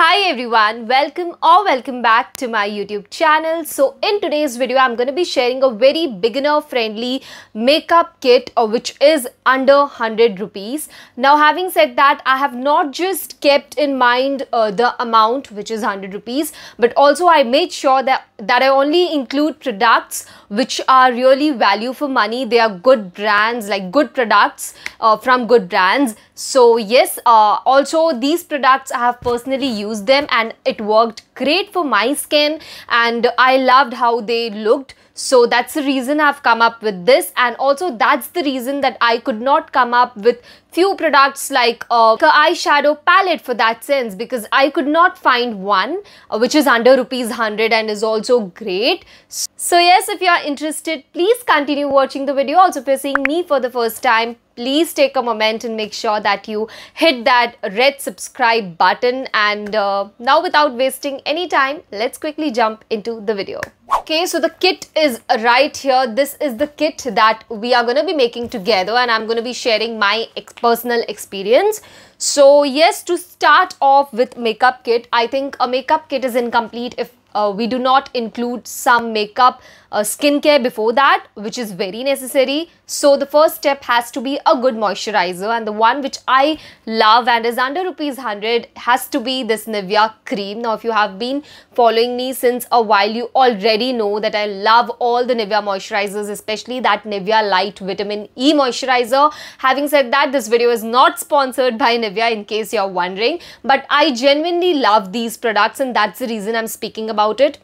Hi everyone, welcome back to my YouTube channel. So in today's video, I'm going to be sharing a very beginner friendly makeup kit which is under 100 rupees. Now having said that, I have not just kept in mind the amount which is 100 rupees, but also I made sure that I only include products which are really value for money. They are good brands, like good products from good brands. So yes, also these products I have personally used them and it worked great for my skin and I loved how they looked. So that's the reason I've come up with this, and also that's the reason that I could not come up with few products like a eyeshadow palette for that sense, because I could not find one which is under rupees 100 and is also great. So yes, if you are interested, please continue watching the video. Also, if you're seeing me for the first time, please take a moment and make sure that you hit that red subscribe button. And now without wasting any time, let's quickly jump into the video. Okay, so the kit is right here. This is the kit that we are going to be making together and I'm going to be sharing my personal experience. So yes, to start off with makeup kit, I think a makeup kit is incomplete if we do not include some makeup skincare before that, which is very necessary. So the first step has to be a good moisturizer, and the one which I love and is under rupees 100 has to be this Nivea cream. Now if you have been following me since a while, you already know that I love all the Nivea moisturizers, especially that Nivea Light Vitamin E moisturizer. Having said that, this video is not sponsored by Nivea in case you're wondering, but I genuinely love these products and that's the reason I'm speaking about it.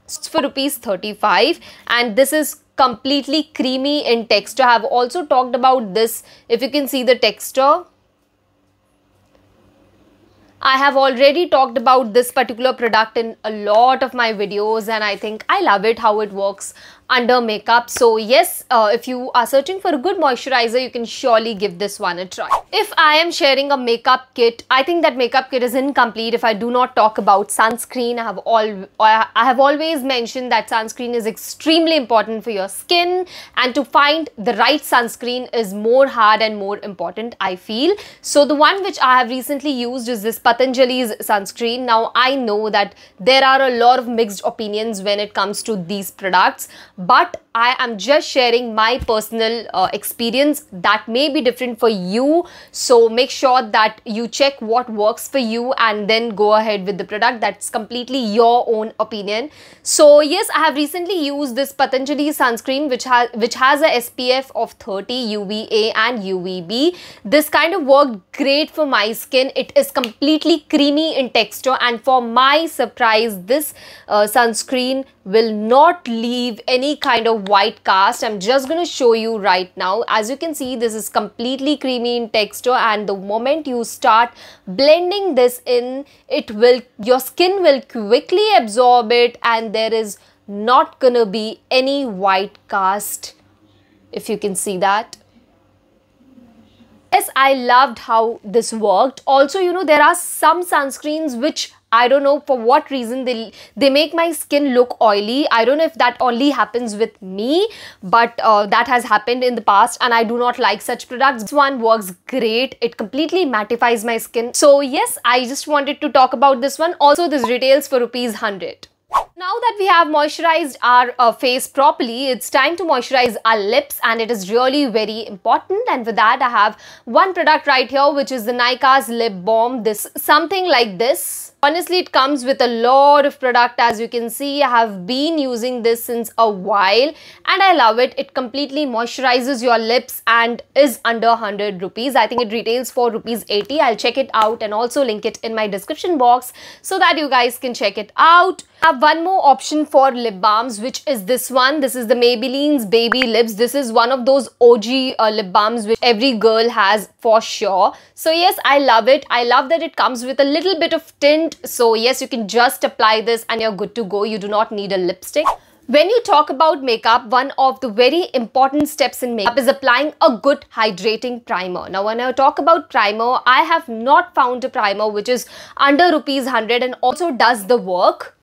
It's for rupees 35 and this is completely creamy in texture. I have also talked about this. If you can see the texture, I have already talked about this particular product in a lot of my videos and I think I love it how it works under makeup. So yes, if you are searching for a good moisturizer, you can surely give this one a try. If I am sharing a makeup kit, I think that makeup kit is incomplete if I do not talk about sunscreen. I have always mentioned that sunscreen is extremely important for your skin, and to find the right sunscreen is more hard and more important, I feel. So the one which I have recently used is this Patanjali's sunscreen. Now I know that there are a lot of mixed opinions when it comes to these products, but I am just sharing my personal experience that may be different for you. So make sure that you check what works for you and then go ahead with the product. That's completely your own opinion. So yes, I have recently used this Patanjali sunscreen which has a SPF of 30 UVA and UVB. This kind of worked great for my skin. It is completely creamy in texture, and for my surprise, this sunscreen will not leave any kind of white cast. I'm just going to show you right now. As you can see, this is completely creamy in texture, and the moment you start blending this in, your skin will quickly absorb it and there is not gonna be any white cast, if you can see that. Yes, I loved how this worked. Also, you know, there are some sunscreens which I don't know for what reason they make my skin look oily. I don't know if that only happens with me, but that has happened in the past and I do not like such products. This one works great. It completely mattifies my skin. So yes, I just wanted to talk about this one. Also, this retails for rupees 100. Now that we have moisturized our face properly, it's time to moisturize our lips, and it is really very important. And for that, I have one product right here, which is the Nykaa's Lip Balm. This something like this. Honestly, it comes with a lot of product. As you can see, I have been using this since a while and I love it. It completely moisturizes your lips and is under 100 rupees. I think it retails for rupees 80. I'll check it out and also link it in my description box so that you guys can check it out. I have one more option for lip balms, which is this one. This is the Maybelline's Baby Lips. This is one of those OG lip balms which every girl has for sure. So yes, I love it. I love that it comes with a little bit of tint. So yes, you can just apply this and you're good to go. You do not need a lipstick. When you talk about makeup, one of the very important steps in makeup is applying a good hydrating primer. Now, when I talk about primer, I have not found a primer which is under rupees 100 and also does the work.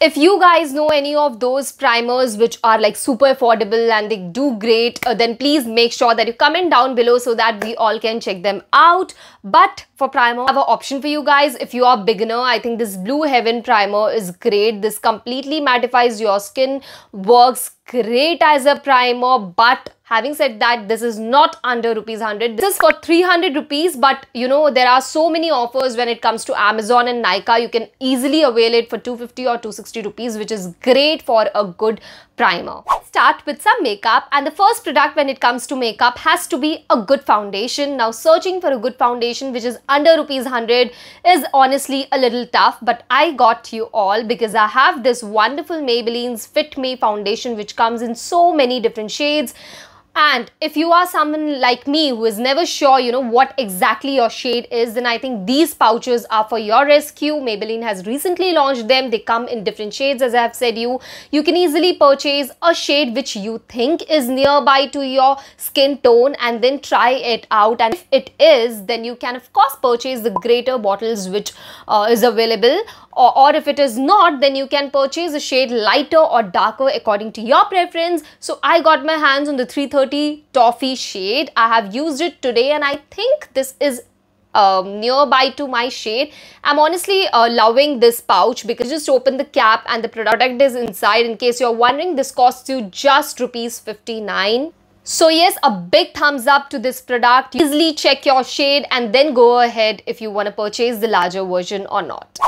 If you guys know any of those primers which are like super affordable and they do great, then please make sure that you comment down below so that we all can check them out. But for primer, I have an option for you guys. If you are beginner, I think this Blue Heaven primer is great. This completely mattifies your skin, works great as a primer, but having said that, this is not under ₹100. This is for 300 rupees, but you know, there are so many offers when it comes to Amazon and Nykaa. You can easily avail it for 250 or 260 rupees, which is great for a good primer. Let's start with some makeup, and the first product when it comes to makeup has to be a good foundation. Now, searching for a good foundation which is under ₹100 is honestly a little tough, but I got you all because I have this wonderful Maybelline's Fit Me foundation which comes in so many different shades. And if you are someone like me who is never sure, you know, what exactly your shade is, then I think these pouches are for your rescue. Maybelline has recently launched them. They come in different shades, as I have said you. You can easily purchase a shade which you think is nearby to your skin tone and then try it out. And if it is, then you can of course purchase the greater bottles which is available. Or if it is not, then you can purchase a shade lighter or darker according to your preference. So I got my hands on the 330 Toffee shade. I have used it today and I think this is nearby to my shade. I'm honestly loving this pouch because just open the cap and the product is inside. In case you're wondering, this costs you just ₹59. So yes, a big thumbs up to this product. Easily check your shade and then go ahead if you want to purchase the larger version or not.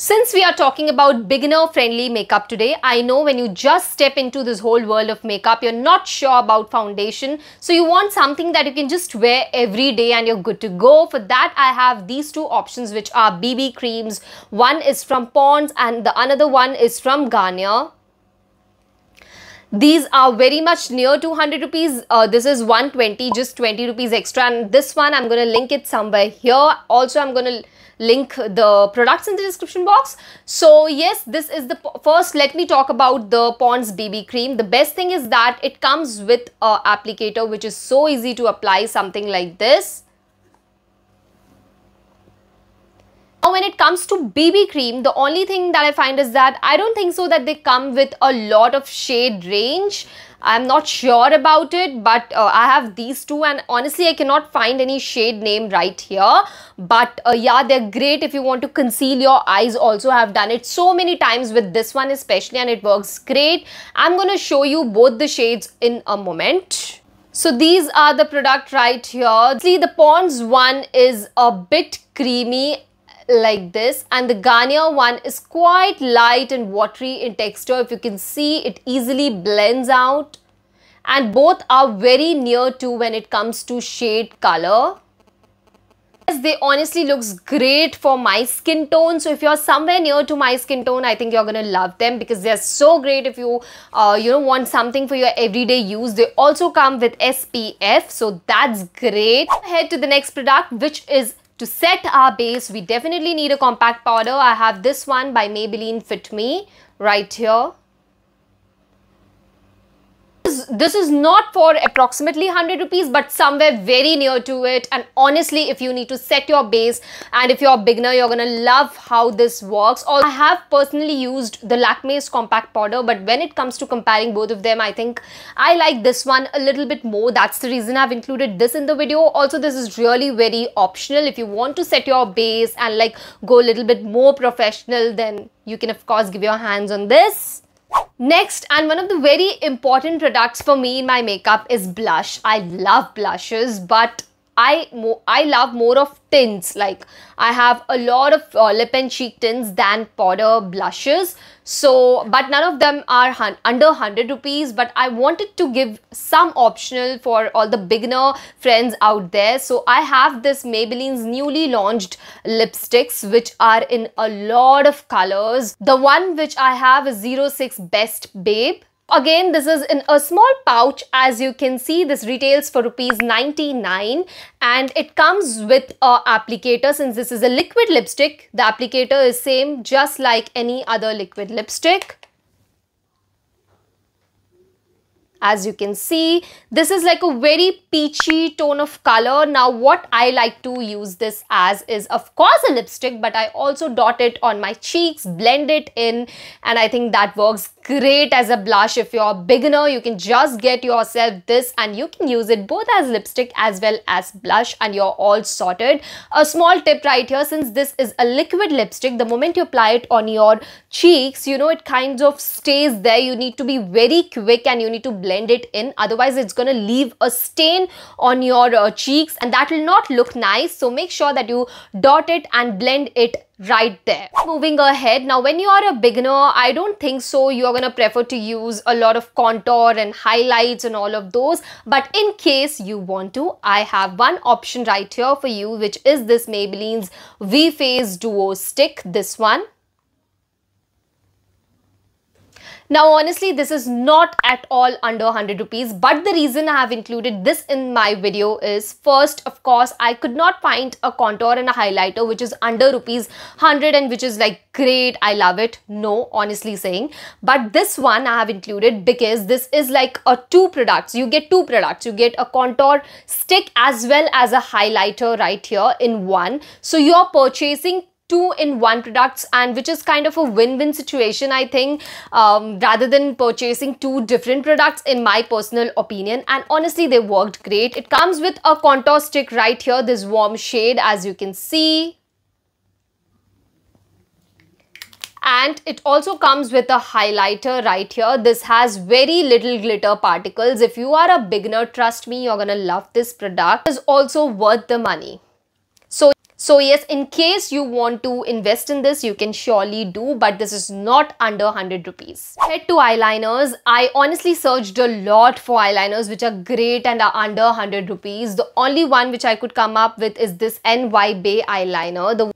Since we are talking about beginner-friendly makeup today, I know when you just step into this whole world of makeup, you're not sure about foundation. So you want something that you can just wear every day and you're good to go. For that, I have these two options which are BB creams. One is from Pond's and the another one is from Garnier. These are very much near to 100 rupees. This is 120, just 20 rupees extra. And this one, I'm going to link it somewhere here. Also, I'm going to link the products in the description box. So yes, this is the first. Let me talk about the Pond's BB cream. The best thing is that it comes with a applicator which is so easy to apply, something like this. Now when it comes to BB cream, the only thing that I find is that I don't think so that they come with a lot of shade range. I'm not sure about it, but I have these two and honestly I cannot find any shade name right here. But yeah, they're great if you want to conceal your eyes. Also, I have done it so many times with this one especially and it works great. I'm going to show you both the shades in a moment. So these are the product right here. See, the Pond's one is a bit creamy like this and the Garnier one is quite light and watery in texture. If you can see, it easily blends out and both are very near to when it comes to shade color. They honestly looks great for my skin tone. So if you're somewhere near to my skin tone, I think you're gonna love them because they're so great if you want something for your everyday use. They also come with SPF, so that's great. Head to the next product, which is to set our base. We definitely need a compact powder. I have this one by Maybelline Fit Me right here. This is not for approximately 100 rupees, but somewhere very near to it. And honestly, if you need to set your base and if you're a beginner, you're gonna love how this works. Also, I have personally used the Lakme's compact powder, but when it comes to comparing both of them, I think I like this one a little bit more. That's the reason I've included this in the video. Also, this is really very optional. If you want to set your base and like go a little bit more professional, then you can of course give your hands on this. Next, and one of the very important products for me in my makeup is blush. I love blushes, but I love more of tints. Like I have a lot of lip and cheek tints than powder blushes. So, but none of them are under 100 rupees. But I wanted to give some optional for all the beginner friends out there. So I have this Maybelline's newly launched lipsticks, which are in a lot of colors. The one which I have is 06 Best Babe. Again, this is in a small pouch. As you can see, this retails for ₹99 and it comes with a applicator. Since this is a liquid lipstick, the applicator is same just like any other liquid lipstick. As you can see, this is like a very peachy tone of color. Now what I like to use this as is of course a lipstick, but I also dot it on my cheeks, blend it in, and I think that works great as a blush. If you're a beginner, you can just get yourself this and you can use it both as lipstick as well as blush and you're all sorted. A small tip right here, since this is a liquid lipstick, the moment you apply it on your cheeks, you know, it kind of stays there. You need to be very quick and you need to blend it in, otherwise it's going to leave a stain on your cheeks and that will not look nice. So make sure that you dot it and blend it right there. Moving ahead, now when you are a beginner, I don't think so you're gonna prefer to use a lot of contour and highlights and all of those, but in case you want to, I have one option right here for you, which is this Maybelline's V-Face Duo Stick, this one. Now honestly, this is not at all under 100 rupees, but the reason I have included this in my video is, first, of course, I could not find a contour and a highlighter which is under rupees 100 and which is like great, I love it. No, honestly saying. But this one I have included because this is like a two products. You get two products. You get a contour stick as well as a highlighter right here in one. So you're purchasing two-in-one products, and which is kind of a win-win situation, I think, rather than purchasing two different products, in my personal opinion. And honestly, they worked great. It comes with a contour stick right here, this warm shade, as you can see. And it also comes with a highlighter right here. This has very little glitter particles. If you are a beginner, trust me, you're gonna love this product. It is also worth the money. So yes, in case you want to invest in this, you can surely do, but this is not under 100 rupees. Head to eyeliners. I honestly searched a lot for eyeliners which are great and are under 100 rupees. The only one which I could come up with is this NY Bay eyeliner.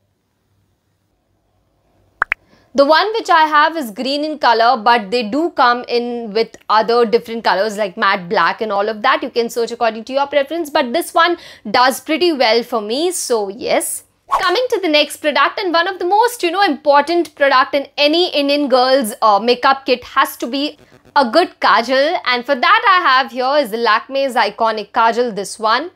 The one which I have is green in color, but they do come in with other different colors like matte black and all of that. You can search according to your preference, but this one does pretty well for me. So yes. Coming to the next product, and one of the most, important product in any Indian girl's makeup kit has to be a good kajal. And for that I have here is the Lakme's iconic kajal, this one.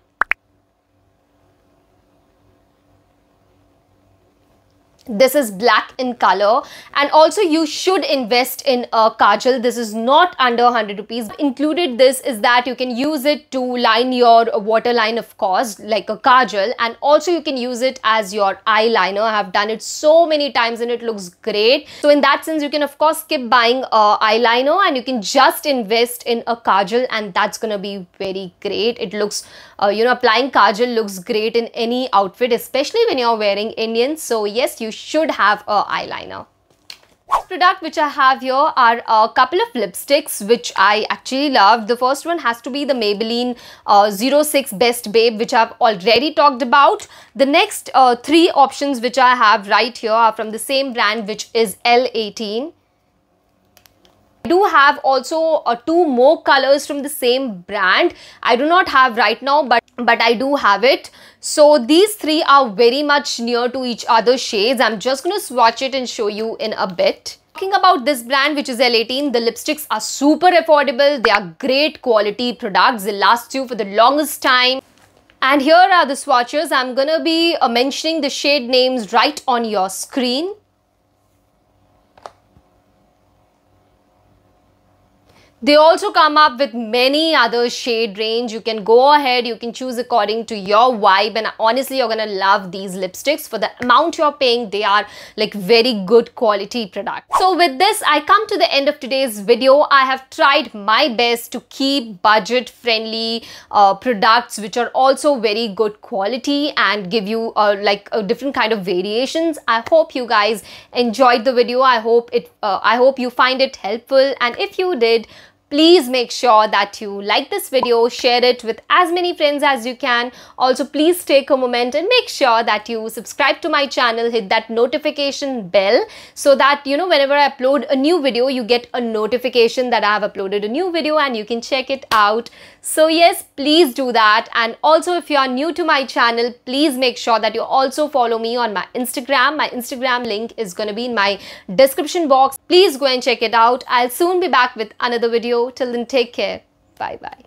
This is black in color, and also you should invest in a kajal. This is not under 100 rupees. Included this is that you can use it to line your waterline, of course, like a kajal, and also you can use it as your eyeliner. I have done it so many times and it looks great. So in that sense, you can of course skip buying eyeliner and you can just invest in a kajal, and that's gonna be very great. It looks, applying kajal looks great in any outfit, especially when you're wearing Indian. So yes, you should have a eyeliner. Next product which I have here are a couple of lipsticks which I actually love. The first one has to be the Maybelline 06 Best Babe, which I've already talked about. The next three options which I have right here are from the same brand, which is L18. I do have also two more colors from the same brand. I do not have right now, but I do have it. So these three are very much near to each other shades. I'm just going to swatch it and show you in a bit. Talking about this brand, which is L18, the lipsticks are super affordable. They are great quality products. They last you for the longest time. And here are the swatches. I'm going to be mentioning the shade names right on your screen. They also come up with many other shade range. You can go ahead, you can choose according to your vibe, and honestly you're gonna love these lipsticks. For the amount you're paying, they are like very good quality products. So with this, I come to the end of today's video. I have tried my best to keep budget friendly products which are also very good quality and give you like a different kind of variations. I hope you guys enjoyed the video. I hope you find it helpful, and if you did, please make sure that you like this video, share it with as many friends as you can. Also, please take a moment and make sure that you subscribe to my channel, hit that notification bell so that, whenever I upload a new video, you get a notification that I have uploaded a new video and you can check it out. So yes, please do that. And also, if you are new to my channel, please make sure that you also follow me on my Instagram. My Instagram link is going to be in my description box. Please go and check it out. I'll soon be back with another video. Till then, take care. Bye bye.